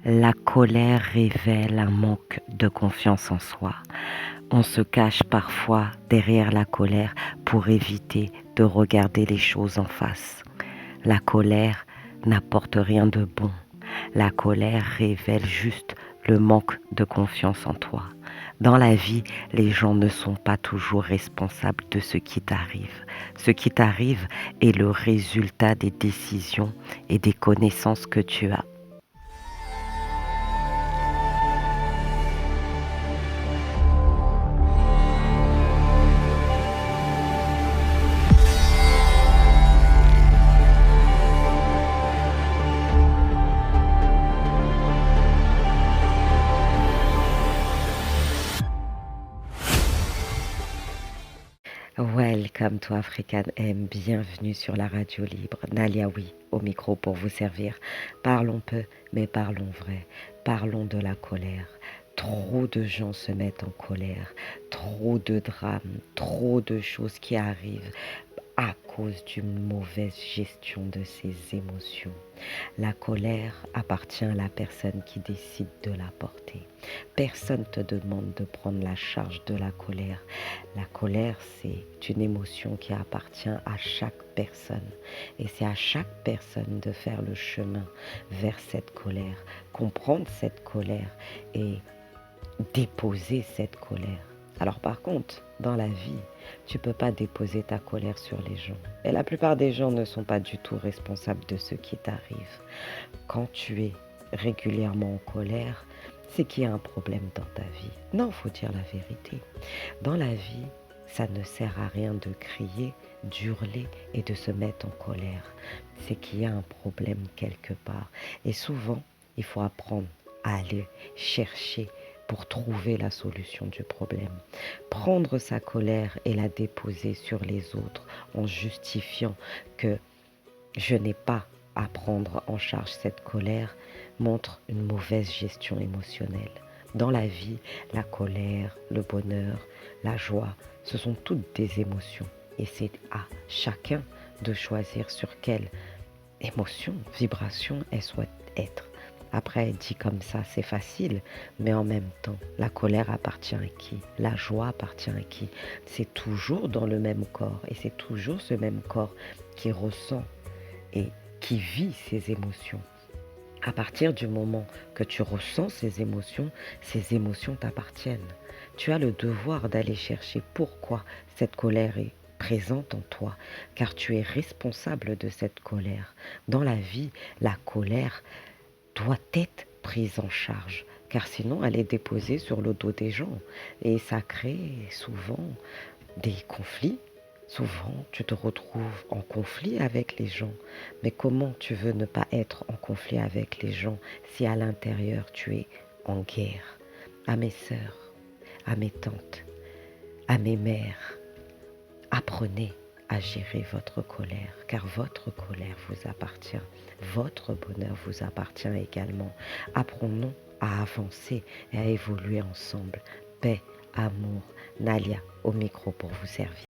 La colère révèle un manque de confiance en soi. On se cache parfois derrière la colère pour éviter de regarder les choses en face. La colère n'apporte rien de bon. La colère révèle juste le manque de confiance en toi. Dans la vie, les gens ne sont pas toujours responsables de ce qui t'arrive. Ce qui t'arrive est le résultat des décisions et des connaissances que tu as. Welcome to African M, bienvenue sur la radio libre. Nalia, oui, au micro pour vous servir. Parlons peu, mais parlons vrai. Parlons de la colère. Trop de gens se mettent en colère. Trop de drames, trop de choses qui arrivent à cause d'une mauvaise gestion de ses émotions. La colère appartient à la personne qui décide de la porter. Personne ne te demande de prendre la charge de la colère. La colère, c'est une émotion qui appartient à chaque personne. Et c'est à chaque personne de faire le chemin vers cette colère, comprendre cette colère et déposer cette colère. Alors par contre, dans la vie, tu ne peux pas déposer ta colère sur les gens. Et la plupart des gens ne sont pas du tout responsables de ce qui t'arrive. Quand tu es régulièrement en colère, c'est qu'il y a un problème dans ta vie. Non, faut dire la vérité. Dans la vie, ça ne sert à rien de crier, d'hurler et de se mettre en colère. C'est qu'il y a un problème quelque part. Et souvent, il faut apprendre à aller chercher pour trouver la solution du problème. Prendre sa colère et la déposer sur les autres en justifiant que je n'ai pas à prendre en charge cette colère montre une mauvaise gestion émotionnelle. Dans la vie, la colère, le bonheur, la joie, ce sont toutes des émotions. Et c'est à chacun de choisir sur quelle émotion, vibration elle souhaite être. Après, dit comme ça, c'est facile, mais en même temps, la colère appartient à qui? La joie appartient à qui? C'est toujours dans le même corps et c'est toujours ce même corps qui ressent et qui vit ces émotions. À partir du moment que tu ressens ces émotions t'appartiennent. Tu as le devoir d'aller chercher pourquoi cette colère est présente en toi, car tu es responsable de cette colère. Dans la vie, la colère doit être prise en charge, car sinon elle est déposée sur le dos des gens et ça crée souvent des conflits. Souvent, tu te retrouves en conflit avec les gens. Mais comment tu veux ne pas être en conflit avec les gens si à l'intérieur tu es en guerre? À mes sœurs, à mes tantes, à mes mères, apprenez à gérer votre colère, car votre colère vous appartient. Votre bonheur vous appartient également. Apprenons à avancer et à évoluer ensemble. Paix, amour, Nalia au micro pour vous servir.